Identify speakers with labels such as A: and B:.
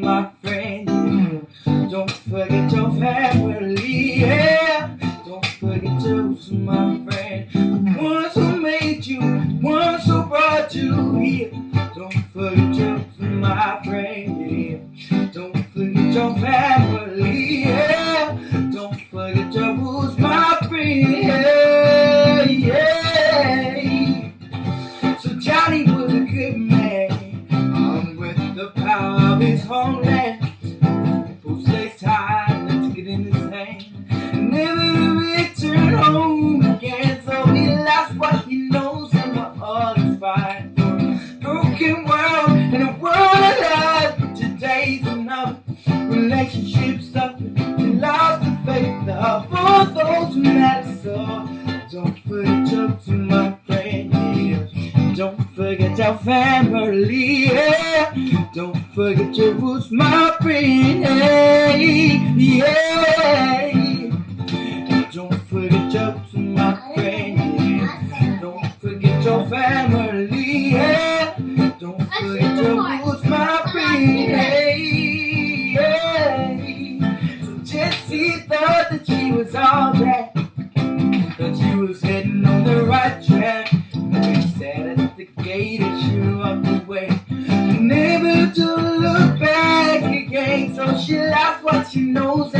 A: my friend. Yeah. Don't forget your family. Yeah. Don't forget those, my friend. The ones who made you, the ones who brought you here. Don't forget those, my friend. Yeah. Don't forget your family. Yeah. Don't forget those, my friend. Yeah. Yeah. So Johnny was a good man, with the power of his homeland. Who stays tired and took it in his hand, never to return home again. So he lost what he knows and what others fight. Broken world and a world alive, but today's another. Relationships suffered, he lost the faith of all those who matter. So don't forget your to my friend. Yeah. Don't forget your family. Yeah. Don't forget your roots, my friend. Yeah. Don't forget your to my friend. Yeah. Don't forget your family. Yeah. Don't forget your roots, my friend. Yeah. So Jessie thought that she was all that, that she was heading on the right track. They sat at the gate and she walked away, never to look back again. So she lost what she knows.